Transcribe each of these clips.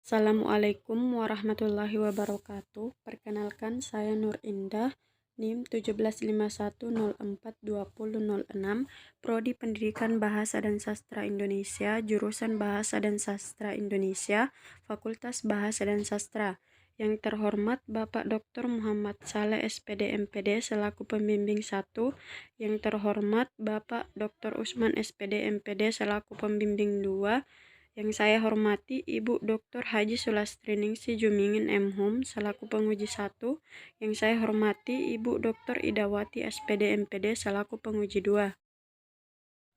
Assalamualaikum warahmatullahi wabarakatuh. Perkenalkan, saya Nur Indah, NIM 1751042006, Prodi Pendidikan Bahasa dan Sastra Indonesia, jurusan Bahasa dan Sastra Indonesia, Fakultas Bahasa dan Sastra. Yang terhormat Bapak Dr. Muhammad Saleh SPD MPD selaku pembimbing 1, yang terhormat Bapak Dr. Usman SPD MPD selaku pembimbing 2, yang saya hormati Ibu Dr. Haji Sulastri Jumingin M.Hum selaku penguji 1, yang saya hormati Ibu Dr. Idawati SPD MPD selaku penguji 2.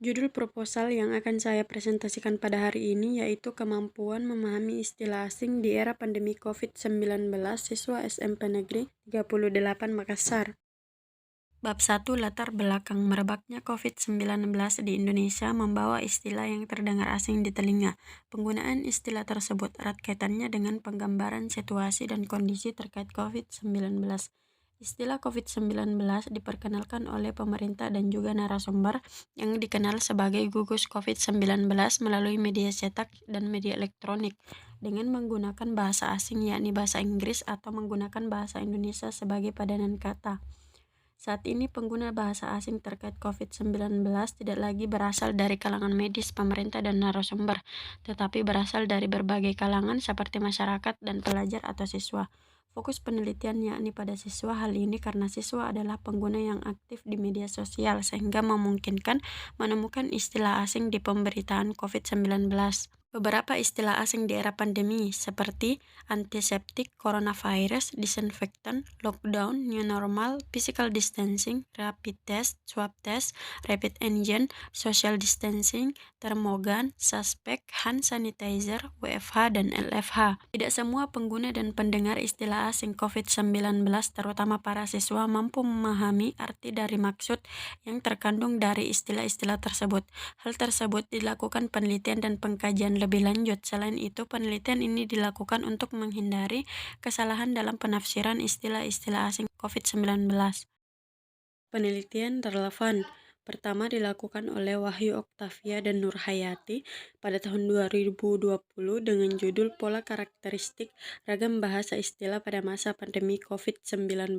Judul proposal yang akan saya presentasikan pada hari ini yaitu kemampuan memahami istilah asing di era pandemi COVID-19 siswa SMP Negeri 38 Makassar. Bab 1, latar belakang merebaknya COVID-19 di Indonesia membawa istilah yang terdengar asing di telinga. Penggunaan istilah tersebut erat kaitannya dengan penggambaran situasi dan kondisi terkait COVID-19. Istilah COVID-19 diperkenalkan oleh pemerintah dan juga narasumber yang dikenal sebagai gugus COVID-19 melalui media cetak dan media elektronik dengan menggunakan bahasa asing yakni bahasa Inggris atau menggunakan bahasa Indonesia sebagai padanan kata. Saat ini pengguna bahasa asing terkait COVID-19 tidak lagi berasal dari kalangan medis, pemerintah, dan narasumber, tetapi berasal dari berbagai kalangan seperti masyarakat dan pelajar atau siswa. Fokus penelitian yakni pada siswa, hal ini karena siswa adalah pengguna yang aktif di media sosial sehingga memungkinkan menemukan istilah asing di pemberitaan COVID-19. Beberapa istilah asing di era pandemi seperti antiseptik, coronavirus, disinfektan, lockdown, new normal, physical distancing, rapid test, swab test, rapid antigen, social distancing, termogan, suspek, hand sanitizer, WFH, dan LFH. Tidak semua pengguna dan pendengar istilah asing COVID-19, terutama para siswa, mampu memahami arti dari maksud yang terkandung dari istilah-istilah tersebut. Hal tersebut dilakukan penelitian dan pengkajian lebih lanjut. Selain itu, penelitian ini dilakukan untuk menghindari kesalahan dalam penafsiran istilah-istilah asing COVID-19. Penelitian relevan pertama dilakukan oleh Wahyu Oktavia dan Nur Hayati pada tahun 2020 dengan judul Pola Karakteristik Ragam Bahasa Istilah pada Masa Pandemi COVID-19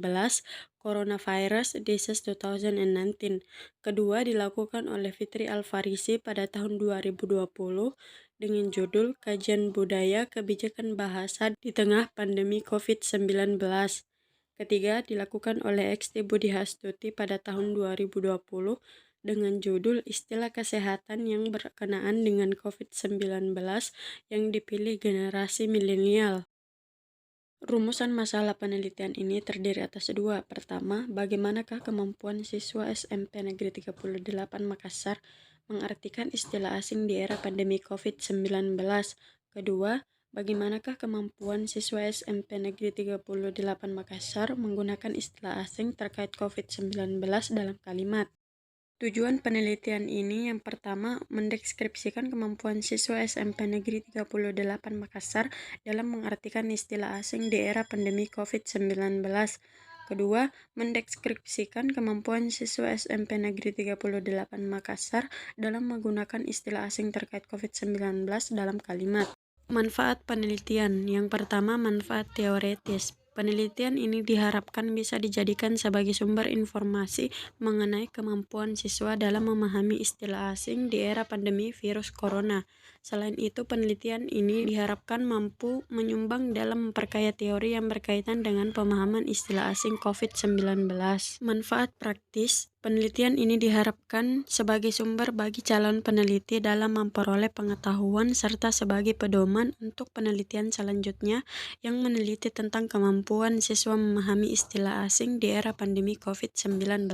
Coronavirus Disease 2019. Kedua dilakukan oleh Fitri Alfarisi pada tahun 2020 dengan judul Kajian Budaya Kebijakan Bahasa di Tengah Pandemi COVID-19. Ketiga dilakukan oleh Eksti Budi Hastuti pada tahun 2020 dengan judul Istilah Kesehatan yang berkenaan dengan COVID-19 yang dipilih generasi milenial. Rumusan masalah penelitian ini terdiri atas dua. Pertama, bagaimanakah kemampuan siswa SMP Negeri 38 Makassar mengartikan istilah asing di era pandemi COVID-19? Kedua, bagaimanakah kemampuan siswa SMP Negeri 38 Makassar menggunakan istilah asing terkait COVID-19 dalam kalimat? Tujuan penelitian ini yang pertama, mendeskripsikan kemampuan siswa SMP Negeri 38 Makassar dalam mengartikan istilah asing di era pandemi COVID-19. Kedua, mendeskripsikan kemampuan siswa SMP Negeri 38 Makassar dalam menggunakan istilah asing terkait COVID-19 dalam kalimat. Manfaat penelitian. Yang pertama, manfaat teoretis. Penelitian ini diharapkan bisa dijadikan sebagai sumber informasi mengenai kemampuan siswa dalam memahami istilah asing di era pandemi virus corona. Selain itu, penelitian ini diharapkan mampu menyumbang dalam memperkaya teori yang berkaitan dengan pemahaman istilah asing COVID-19. Manfaat praktis. Penelitian ini diharapkan sebagai sumber bagi calon peneliti dalam memperoleh pengetahuan serta sebagai pedoman untuk penelitian selanjutnya yang meneliti tentang kemampuan siswa memahami istilah asing di era pandemi COVID-19.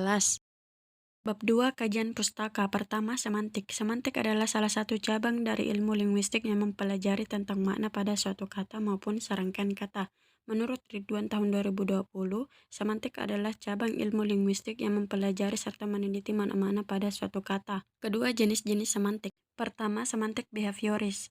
Bab 2, kajian pustaka. Pertama, semantik. Semantik adalah salah satu cabang dari ilmu linguistik yang mempelajari tentang makna pada suatu kata maupun serangkaian kata. Menurut Ridwan tahun 2020, semantik adalah cabang ilmu linguistik yang mempelajari serta meneliti makna-makna pada suatu kata. Kedua, jenis-jenis semantik. Pertama, semantik behavioris,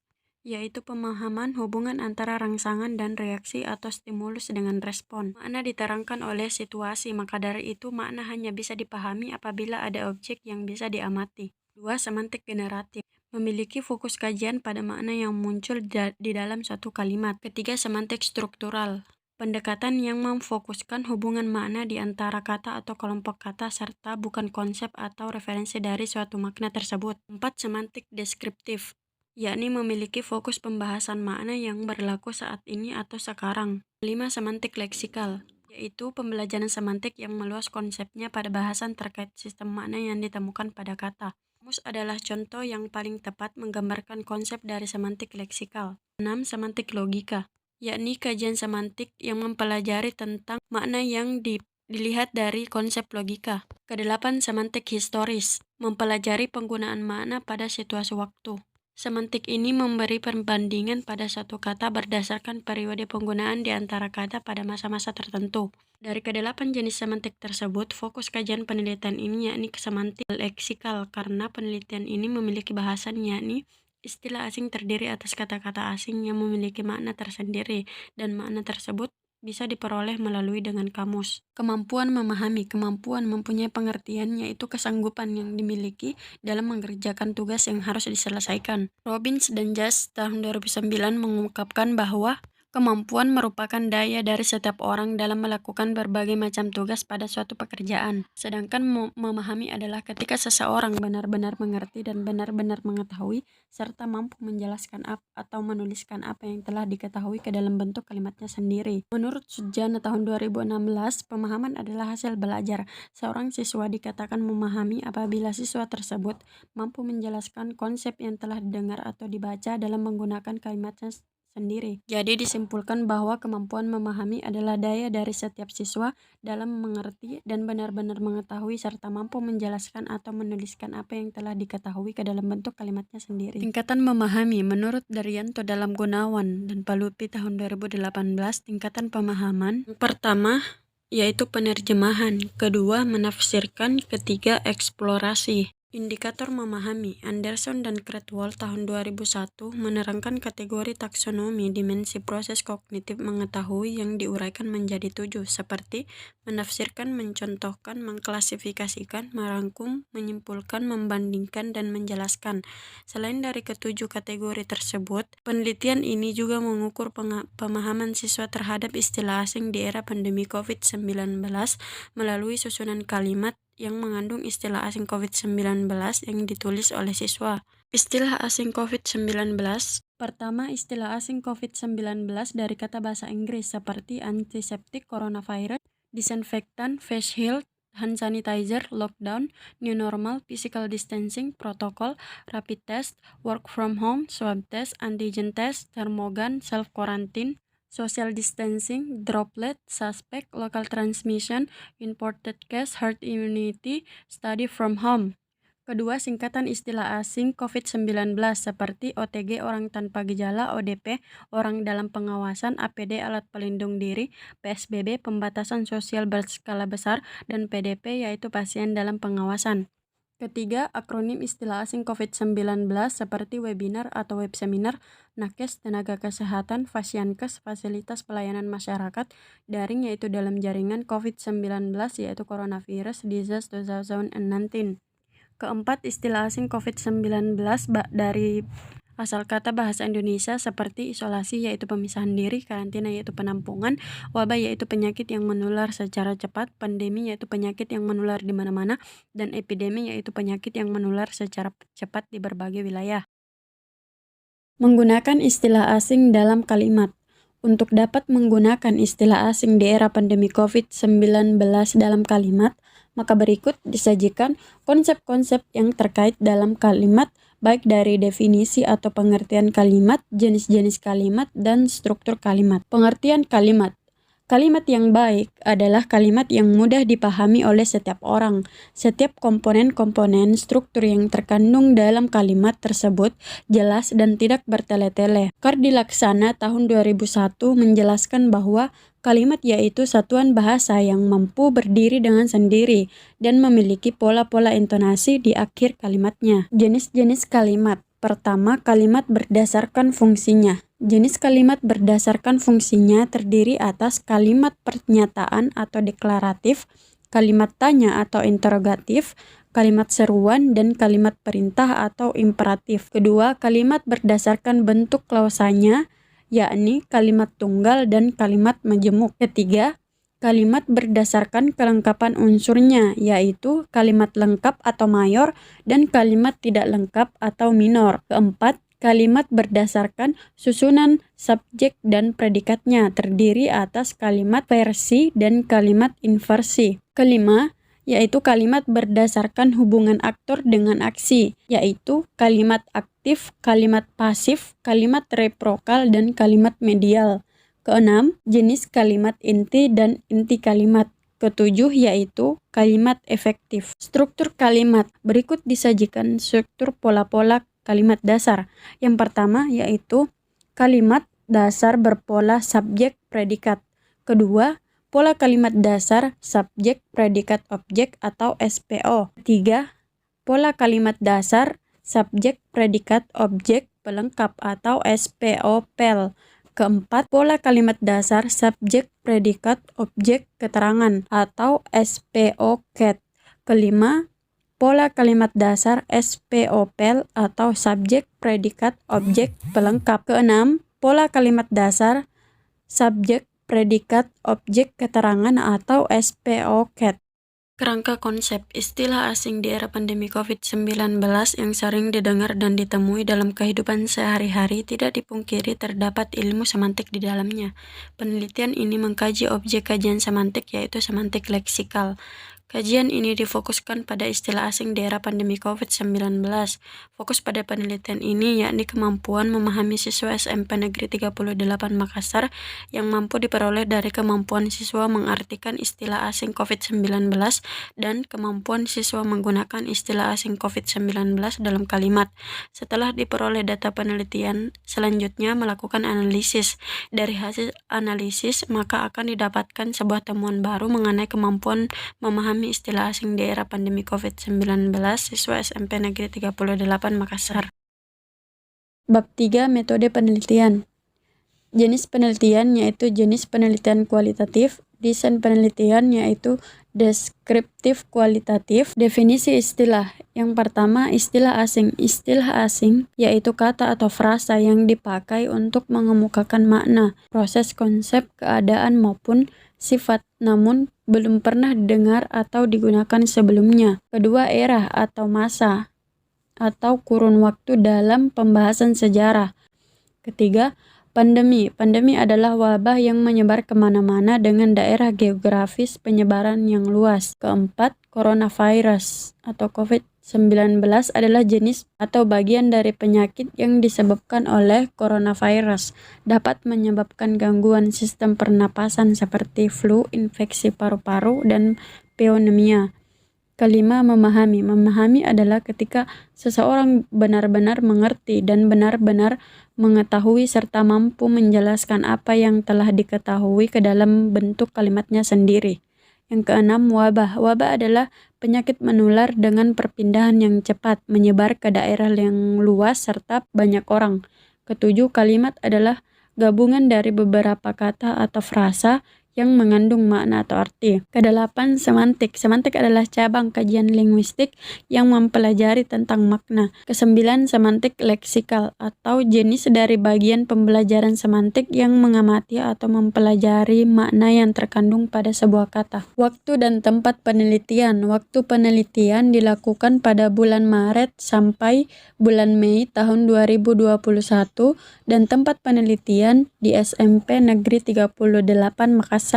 yaitu pemahaman hubungan antara rangsangan dan reaksi atau stimulus dengan respon. Makna diterangkan oleh situasi, maka dari itu makna hanya bisa dipahami apabila ada objek yang bisa diamati. Dua, semantik generatif. memiliki fokus kajian pada makna yang muncul di dalam suatu kalimat. Ketiga, semantik struktural. Pendekatan yang memfokuskan hubungan makna di antara kata atau kelompok kata serta bukan konsep atau referensi dari suatu makna tersebut. 4. Semantik deskriptif, yakni memiliki fokus pembahasan makna yang berlaku saat ini atau sekarang. 5. Semantik leksikal, yaitu pembelajaran semantik yang meluas konsepnya pada bahasan terkait sistem makna yang ditemukan pada kata. Kamus adalah contoh yang paling tepat menggambarkan konsep dari semantik leksikal. 6. Semantik logika, yakni kajian semantik yang mempelajari tentang makna yang dilihat dari konsep logika. Kedelapan, semantik historis, mempelajari penggunaan makna pada situasi waktu. Semantik ini memberi perbandingan pada satu kata berdasarkan periode penggunaan di antara kata pada masa-masa tertentu. Dari kedelapan jenis semantik tersebut, fokus kajian penelitian ini yakni semantik leksikal karena penelitian ini memiliki bahasan yakni istilah asing terdiri atas kata-kata asing yang memiliki makna tersendiri dan makna tersebut bisa diperoleh melalui dengan kamus. Kemampuan memahami, kemampuan mempunyai pengertian yaitu kesanggupan yang dimiliki dalam mengerjakan tugas yang harus diselesaikan. Robbins dan Jas tahun 2009 mengungkapkan bahwa kemampuan merupakan daya dari setiap orang dalam melakukan berbagai macam tugas pada suatu pekerjaan. Sedangkan memahami adalah ketika seseorang benar-benar mengerti dan benar-benar mengetahui serta mampu menjelaskan atau menuliskan apa yang telah diketahui ke dalam bentuk kalimatnya sendiri. Menurut Sujana tahun 2016, pemahaman adalah hasil belajar. Seorang siswa dikatakan memahami apabila siswa tersebut mampu menjelaskan konsep yang telah didengar atau dibaca dalam menggunakan kalimatnya sendiri. Jadi disimpulkan bahwa kemampuan memahami adalah daya dari setiap siswa dalam mengerti dan benar-benar mengetahui serta mampu menjelaskan atau menuliskan apa yang telah diketahui ke dalam bentuk kalimatnya sendiri. Tingkatan memahami menurut Daryanto dalam Gunawan dan Palupi tahun 2018, tingkatan pemahaman pertama yaitu penerjemahan, kedua menafsirkan, ketiga eksplorasi. Indikator memahami, Anderson dan Cradwell tahun 2001 menerangkan kategori taksonomi dimensi proses kognitif mengetahui yang diuraikan menjadi 7, seperti menafsirkan, mencontohkan, mengklasifikasikan, merangkum, menyimpulkan, membandingkan, dan menjelaskan. Selain dari ketujuh kategori tersebut, penelitian ini juga mengukur pemahaman siswa terhadap istilah asing di era pandemi COVID-19 melalui susunan kalimat yang mengandung istilah asing COVID-19 yang ditulis oleh siswa. Istilah asing COVID-19. Pertama, istilah asing COVID-19 dari kata bahasa Inggris seperti antiseptik, coronavirus, disinfektan, face shield, hand sanitizer, lockdown, new normal, physical distancing, protokol, rapid test, work from home, swab test, antigen test, termogan, self quarantine, social distancing, droplet, suspect, local transmission, imported case, herd immunity, study from home. Kedua, singkatan istilah asing COVID-19 seperti OTG orang tanpa gejala, ODP orang dalam pengawasan, APD alat pelindung diri, PSBB pembatasan sosial berskala besar, dan PDP yaitu pasien dalam pengawasan. Ketiga, akronim istilah asing COVID-19 seperti webinar atau web seminar, nakes, tenaga kesehatan, Fasiankes, fasilitas pelayanan masyarakat, daring yaitu dalam jaringan, COVID-19 yaitu coronavirus disease 2019. Keempat, istilah asing COVID-19 dari asal kata bahasa Indonesia seperti isolasi yaitu pemisahan diri, karantina yaitu penampungan, wabah yaitu penyakit yang menular secara cepat, pandemi yaitu penyakit yang menular di mana-mana, dan epidemi yaitu penyakit yang menular secara cepat di berbagai wilayah. Menggunakan istilah asing dalam kalimat. Untuk dapat menggunakan istilah asing di era pandemi COVID-19 dalam kalimat, maka berikut disajikan konsep-konsep yang terkait dalam kalimat, baik dari definisi atau pengertian kalimat, jenis-jenis kalimat, dan struktur kalimat. Pengertian kalimat. Kalimat yang baik adalah kalimat yang mudah dipahami oleh setiap orang. Setiap komponen-komponen struktur yang terkandung dalam kalimat tersebut jelas dan tidak bertele-tele. Kardi Laksana tahun 2001 menjelaskan bahwa kalimat yaitu satuan bahasa yang mampu berdiri dengan sendiri dan memiliki pola-pola intonasi di akhir kalimatnya. Jenis-jenis kalimat. Pertama, kalimat berdasarkan fungsinya. Jenis kalimat berdasarkan fungsinya terdiri atas kalimat pernyataan atau deklaratif, kalimat tanya atau interrogatif, kalimat seruan dan kalimat perintah atau imperatif. Kedua, kalimat berdasarkan bentuk klausanya, yakni kalimat tunggal dan kalimat majemuk. Ketiga, kalimat berdasarkan kelengkapan unsurnya, yaitu kalimat lengkap atau mayor dan kalimat tidak lengkap atau minor. Keempat, kalimat berdasarkan susunan subjek dan predikatnya, terdiri atas kalimat versi dan kalimat inversi. Kelima, yaitu kalimat berdasarkan hubungan aktor dengan aksi, yaitu kalimat aktif, kalimat pasif, kalimat reprokal, dan kalimat medial. Keenam, jenis kalimat inti dan inti kalimat. Ketujuh, yaitu kalimat efektif. Struktur kalimat. Berikut disajikan struktur pola-pola kalimat dasar. Yang pertama, yaitu kalimat dasar berpola subjek predikat. Kedua, pola kalimat dasar subjek predikat objek atau SPO. Ketiga, pola kalimat dasar subjek predikat objek pelengkap atau SPO-PEL. Keempat, pola kalimat dasar subjek predikat objek keterangan atau SPO-CAT. Kelima, pola kalimat dasar SPO-PEL atau subjek predikat objek pelengkap. Keenam, pola kalimat dasar subjek predikat objek keterangan atau SPO-CAT. Kerangka konsep istilah asing di era pandemi COVID-19 yang sering didengar dan ditemui dalam kehidupan sehari-hari tidak dipungkiri terdapat ilmu semantik di dalamnya. Penelitian ini mengkaji objek kajian semantik yaitu semantik leksikal. Kajian ini difokuskan pada istilah asing di era pandemi COVID-19. Fokus pada penelitian ini yakni kemampuan memahami siswa SMP Negeri 38 Makassar yang mampu diperoleh dari kemampuan siswa mengartikan istilah asing COVID-19 dan kemampuan siswa menggunakan istilah asing COVID-19 dalam kalimat. Setelah diperoleh data penelitian, selanjutnya melakukan analisis. Dari hasil analisis, maka akan didapatkan sebuah temuan baru mengenai kemampuan memahami istilah asing di era pandemi COVID-19 siswa SMP Negeri 38 Makassar. Bab 3. Metode penelitian. Jenis penelitian yaitu jenis penelitian kualitatif, desain penelitian yaitu deskriptif kualitatif. Definisi istilah. Yang pertama, istilah asing. Istilah asing yaitu kata atau frasa yang dipakai untuk mengemukakan makna, proses, konsep, keadaan maupun sifat, namun belum pernah didengar atau digunakan sebelumnya. Kedua, era atau masa atau kurun waktu dalam pembahasan sejarah. Ketiga, pandemi. Pandemi adalah wabah yang menyebar kemana-mana dengan daerah geografis penyebaran yang luas. Keempat, coronavirus atau COVID-19 adalah jenis atau bagian dari penyakit yang disebabkan oleh coronavirus. Dapat menyebabkan gangguan sistem pernapasan seperti flu, infeksi paru-paru, dan pneumonia. Kelima, memahami. Memahami adalah ketika seseorang benar-benar mengerti dan benar-benar mengetahui serta mampu menjelaskan apa yang telah diketahui ke dalam bentuk kalimatnya sendiri. Yang keenam, wabah. Wabah adalah penyakit menular dengan perpindahan yang cepat, menyebar ke daerah yang luas serta banyak orang. Ketujuh, kalimat adalah gabungan dari beberapa kata atau frasa yang mengandung makna atau arti. Kedelapan, semantik. Semantik adalah cabang kajian linguistik yang mempelajari tentang makna. Kesembilan, semantik leksikal atau jenis dari bagian pembelajaran semantik yang mengamati atau mempelajari makna yang terkandung pada sebuah kata. Waktu dan tempat penelitian. Waktu penelitian dilakukan pada bulan Maret sampai bulan Mei tahun 2021 dan tempat penelitian di SMP Negeri 38 Makassar.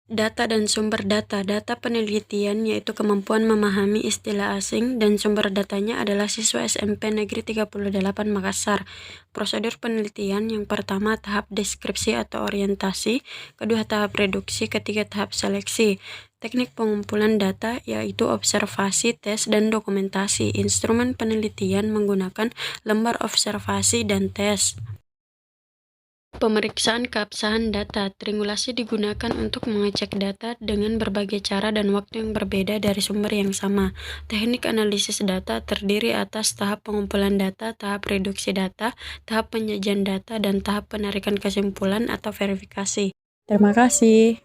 Data dan sumber data. Data penelitian yaitu kemampuan memahami istilah asing dan sumber datanya adalah siswa SMP Negeri 38 Makassar. Prosedur penelitian yang pertama tahap deskripsi atau orientasi, kedua tahap reduksi, ketiga tahap seleksi. Teknik pengumpulan data yaitu observasi, tes, dan dokumentasi. Instrumen penelitian menggunakan lembar observasi dan tes. Pemeriksaan keabsahan data. Triangulasi digunakan untuk mengecek data dengan berbagai cara dan waktu yang berbeda dari sumber yang sama. Teknik analisis data terdiri atas tahap pengumpulan data, tahap reduksi data, tahap penyajian data, dan tahap penarikan kesimpulan atau verifikasi. Terima kasih.